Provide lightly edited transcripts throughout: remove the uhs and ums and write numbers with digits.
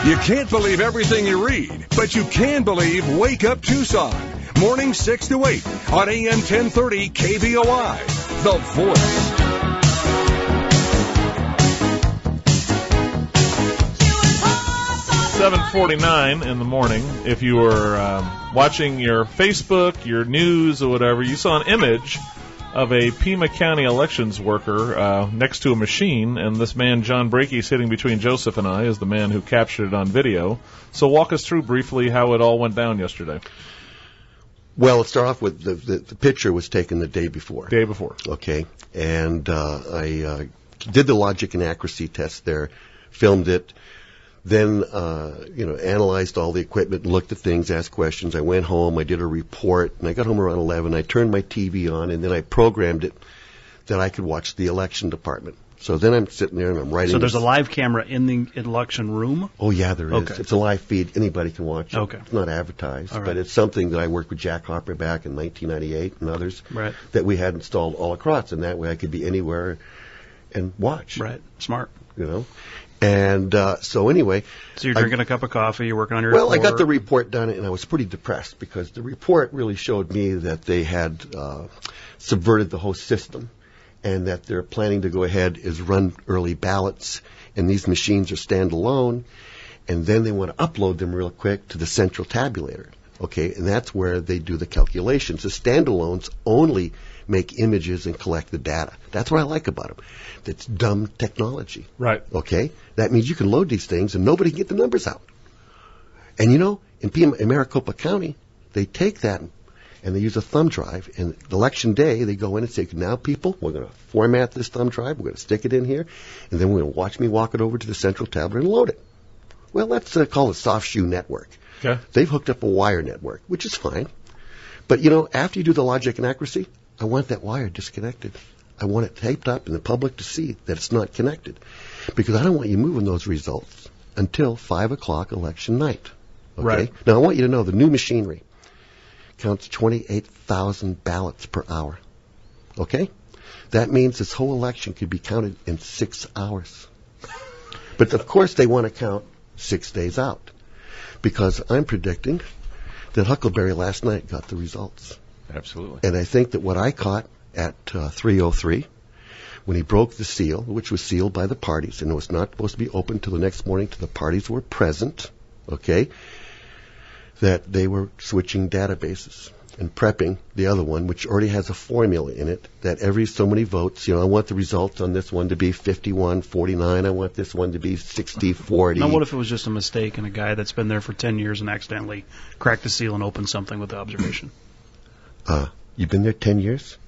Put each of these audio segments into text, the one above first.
You can't believe everything you read, but you can believe Wake Up Tucson. Morning 6 to 8 on AM 1030 KBOI. The Voice. $7:49 in the morning. If you were watching your Facebook, your news, or whatever, you saw an image of a Pima County Elections worker next to a machine, and this man, John Brakey, sitting between Joseph and I, is the man who captured it on video. So walk us through briefly how it all went down yesterday. Well, let's start off with the picture was taken the day before. Day before. Okay. And I did the logic and accuracy test there, filmed it, then, analyzed all the equipment, looked at things, asked questions. I went home, I did a report, and I got home around 11. I turned my TV on, and then I programmed it that I could watch the election department. So then I'm sitting there and I'm writing. So there's a live camera in the election room? Oh, yeah, there is. Okay. It's a live feed. Anybody can watch it. Okay. It's not advertised, All right. but it's something that I worked with Jack Harper back in 1998 and others Right. that we had installed all across, and that way I could be anywhere and watch. Right. Smart. And so anyway. So you're drinking a cup of coffee, you're working on your report. report. I got the report done, and I was pretty depressed because the report really showed me that they had subverted the whole system and that they're planning to go ahead is run early ballots, and these machines are standalone, and then they want to upload them real quick to the central tabulator. Okay, and that's where they do the calculations. The standalones only make images and collect the data. That's what I like about them. That's dumb technology. Right. Okay? That means you can load these things and nobody can get the numbers out. And in Maricopa County, they take that and they use a thumb drive, and election day, they go in and say, now people, we're going to format this thumb drive, we're going to stick it in here, and then we're going to watch me walk it over to the central tablet and load it. Well, that's called a soft shoe network. Okay. They've hooked up a wire network, which is fine. But, after you do the logic and accuracy, I want that wire disconnected. I want it taped up and the public to see that it's not connected. Because I don't want you moving those results until 5 o'clock election night. Okay? Right. Now, I want you to know the new machinery counts 28,000 ballots per hour. Okay? That means this whole election could be counted in 6 hours. But, of course, they want to count 6 days out. Because I'm predicting that Huckleberry last night got the results. Absolutely. And I think that what I caught at 3:03, when he broke the seal, which was sealed by the parties, and it was not supposed to be open till the next morning till the parties were present, okay, that they were switching databases and prepping the other one, which already has a formula in it, that every so many votes, I want the results on this one to be 51-49, I want this one to be 60-40. Now, what if it was just a mistake and a guy that's been there for 10 years and accidentally cracked the seal and opened something with the observation? You've been there 10 years,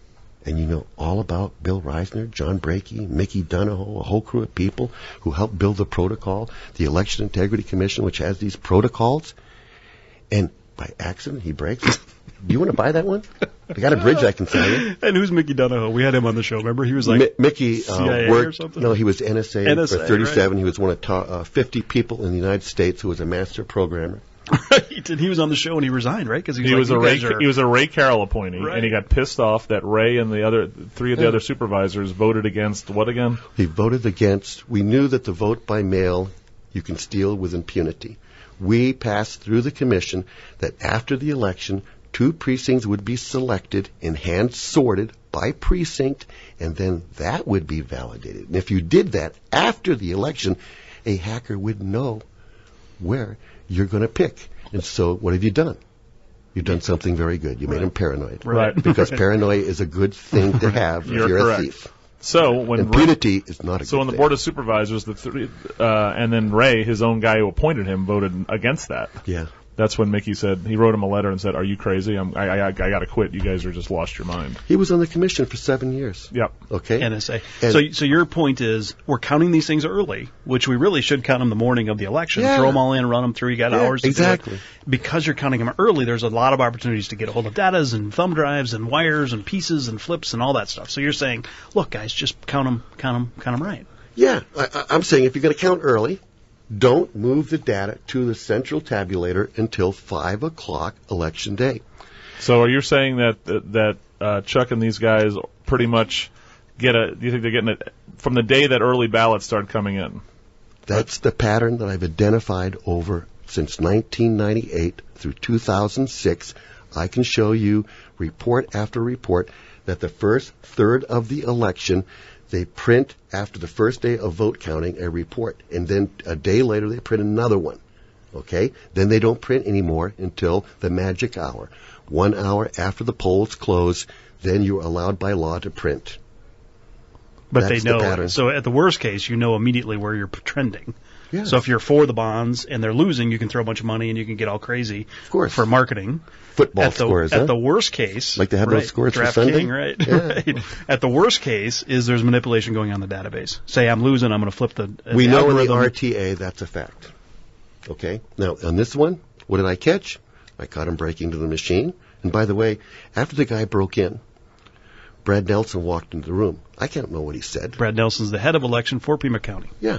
and you know all about Bill Reisner, John Brakey, Mickey Donahoe, a whole crew of people who helped build the protocol, the Election Integrity Commission, which has these protocols, and by accident he breaks it. Do you want to buy that one? I got a bridge I can sell you. And who's Mickey Donahoe? We had him on the show. Remember, he was like Mickey CIA worked. or something. No, he was NSA for 37. Right. He was one of 50 people in the United States who was a master programmer. Right, and he was on the show and he resigned, right? Because he was a Ray Carroll appointee, right. And he got pissed off that Ray and the three of the other supervisors voted against what again? He voted against. We knew that the vote by mail you can steal with impunity. We passed through the commission that after the election, 2 precincts would be selected and hand sorted by precinct, and then that would be validated. And if you did that after the election, a hacker would know where you're going to pick. And so what have you done? You've done something very good. You made him paranoid. Right. Because paranoia is a good thing to have if you're correct. a thief. So when impunity is not a good so when the thing. Board of Supervisors, and then Ray, his own guy who appointed him, voted against that. Yeah. That's when Mickey said, he wrote him a letter and said, "Are you crazy? I got to quit. You guys are just lost your mind." He was on the commission for 7 years. Yep. Okay. NSA. And So your point is we're counting these things early, which we really should count them the morning of the election. Yeah. Throw them all in, run them through. You got hours to exactly. do it. Because you're counting them early, there's a lot of opportunities to get a hold of datas and thumb drives and wires and pieces and flips and all that stuff. So you're saying, look, guys, just count them right. Yeah. I'm saying if you're going to count early, don't move the data to the central tabulator until 5 o'clock election day. So are you saying that Chuck and these guys pretty much do you think they're getting it from the day that early ballots start coming in? That's the pattern that I've identified over since 1998 through 2006. I can show you report after report that the first third of the election, they print after the first day of vote counting a report, and then a day later they print another one. Okay? Then they don't print anymore until the magic hour. 1 hour after the polls close, then you're allowed by law to print. But That's they know. the pattern. So at the worst case, you know immediately where you're trending. Yeah. So if you're for the bonds and they're losing, you can throw a bunch of money and you can get all crazy Of course. for marketing. Football scores, At huh? the worst case, Like they have those scores for Draft Sunday? King, right? Yeah. Right. At the worst case is there's manipulation going on in the database. Say I'm losing, I'm going to flip the We the know in the algorithm. RTA that's a fact. Okay? Now, on this one, what did I catch? I caught him breaking into the machine. And by the way, after the guy broke in, Brad Nelson walked into the room. I can't know what he said. Brad Nelson's the head of election for Pima County. Yeah.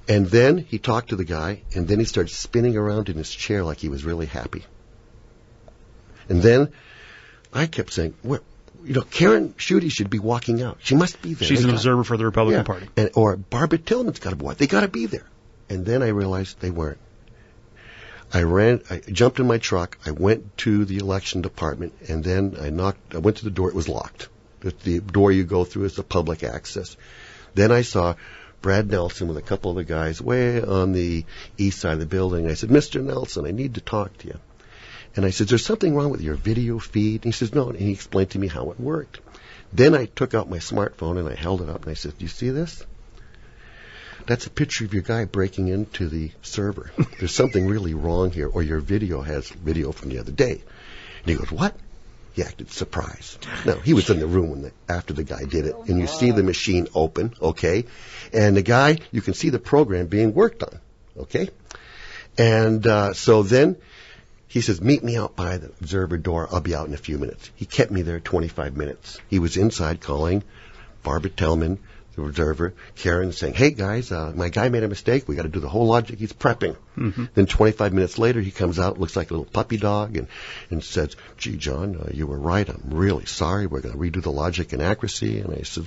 And then he talked to the guy, and then he started spinning around in his chair like he was really happy. And then I kept saying, well, Karen Schutte should be walking out. She must be there. She's an observer for the Republican Party. Or Barbara Tillman's got to be. They got to be there. And then I realized they weren't. I jumped in my truck, I went to the election department, and then I went to the door, it was locked. The door you go through is the public access. Then I saw Brad Nelson with a couple of the guys way on the east side of the building. I said, Mr. Nelson, I need to talk to you. And I said, is there something wrong with your video feed? And he says, no. And he explained to me how it worked. Then I took out my smartphone and I held it up and I said, do you see this? That's a picture of your guy breaking into the server. There's something really wrong here, or your video has video from the other day. And he goes, what? He acted surprised. No, he was in the room after the guy did it. And you see the machine open, okay? And the guy, you can see the program being worked on, okay? And so then he says, meet me out by the observer door. I'll be out in a few minutes. He kept me there 25 minutes. He was inside calling Barbara Tillman, the observer, Karen, saying, hey, guys, my guy made a mistake. We got to do the whole logic. He's prepping. Mm-hmm. Then 25 minutes later, he comes out, looks like a little puppy dog, and says, gee, John, you were right. I'm really sorry. We're going to redo the logic and accuracy. And I said,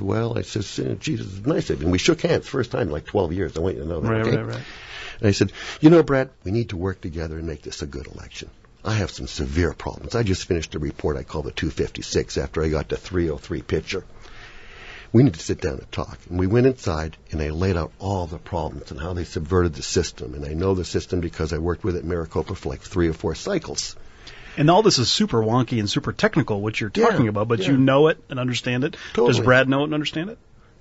gee, this is nice of you. And we shook hands first time in like 12 years. I want you to know that. Right, okay? right. And I said, Brad, we need to work together and make this a good election. I have some severe problems. I just finished a report I call the 256 after I got the 303 picture. We need to sit down and talk. And we went inside, and I laid out all the problems and how they subverted the system. And I know the system because I worked with it in Maricopa for like 3 or 4 cycles. And all this is super wonky and super technical, what you're talking about, but you know it and understand it. Totally. Does Brad know it and understand it?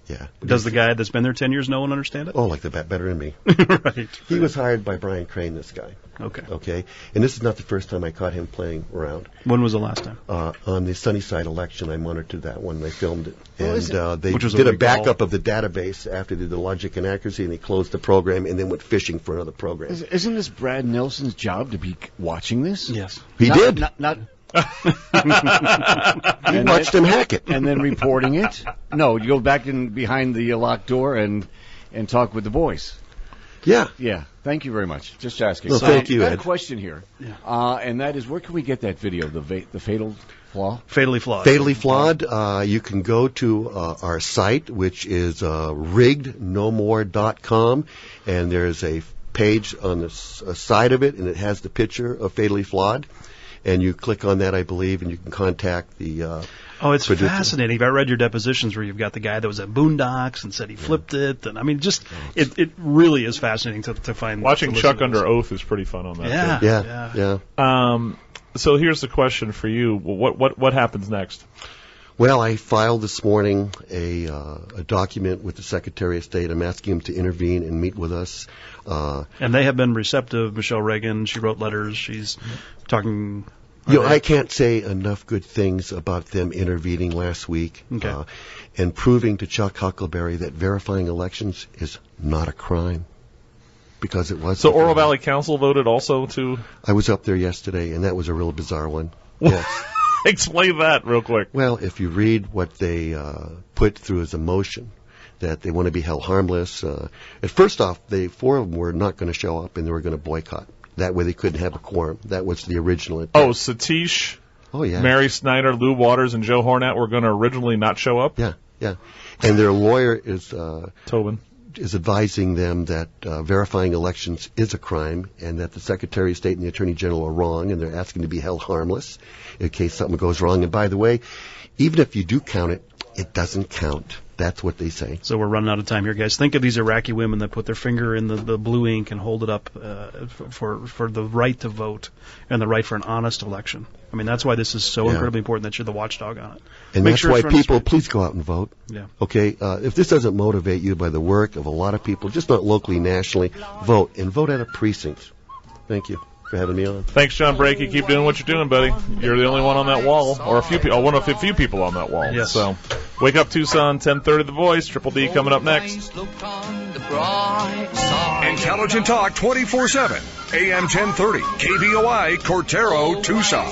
Yeah. Does the guy that's been there 10 years know and understand it? Oh, like the better than me. Right. He was hired by Brian Crane, this guy. Okay. Okay. And this is not the first time I caught him playing around. When was the last time? On the Sunnyside election, I monitored that one. They filmed it. Oh, They Which was did a a recall. backup of the database after they did the logic and accuracy, and they closed the program and then went fishing for another program. Isn't this Brad Nelson's job to be watching this? Yes. He did. Not He watched him hack it. and then reporting it. No, you go back in behind the locked door and talk with the boys. Yeah. Yeah. Thank you very much. Just asking. Well, thank you, I got Ed. a question here, and that is, where can we get that video? The fatal flaw. Fatally flawed. Fatally flawed. You can go to our site, which is riggednomore.com, and there's a page on the side of it, and it has the picture of Fatally Flawed. And you click on that, I believe, and you can contact the It's producer. fascinating. I read your depositions where you've got the guy that was at Boondocks and said he flipped it. And I mean, just it really is fascinating to find. Watching to Chuck listen to under oath is pretty fun on that. Yeah. too. Yeah. So here's the question for you: what happens next? Well, I filed this morning a document with the Secretary of State. I'm asking him to intervene and meet with us. And they have been receptive. Michele Reagan, she wrote letters. She's talking. I can't say enough good things about them intervening last week and proving to Chuck Huckleberry that verifying elections is not a crime, because it was. So Oro Valley Council voted also to. I was up there yesterday, and that was a real bizarre one. Yes. Explain that real quick. Well, if you read what they put through as a motion, that they want to be held harmless. At first off, 4 of them were not going to show up, and they were going to boycott. That way they couldn't have a quorum. That was the original intent. Oh, Satish, yeah. Mary Snyder, Lou Waters, and Joe Hornat were going to originally not show up? Yeah. And their lawyer is Tobin. is advising them that verifying elections is a crime and that the Secretary of State and the Attorney General are wrong, and they're asking to be held harmless in case something goes wrong. And by the way, even if you do count it, it doesn't count. That's what they say. So we're running out of time here, guys. Think of these Iraqi women that put their finger in the blue ink and hold it up for the right to vote and the right for an honest election. I mean, that's why this is so incredibly important that you're the watchdog on it. And that's why people, please go out and vote. Yeah. Okay? If this doesn't motivate you by the work of a lot of people, just not locally, nationally, vote. And vote at a precinct. Thank you for having me on. Thanks, John Brakey. Keep doing what you're doing, buddy. You're the only one on that wall, or one of a few people on that wall. Yes. So, wake up, Tucson, 10:30. The Voice. Triple D coming up next. Intelligent talk 24/7. AM 1030. KVOI Cortero, Tucson.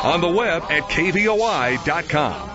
On the web at kvoi.com.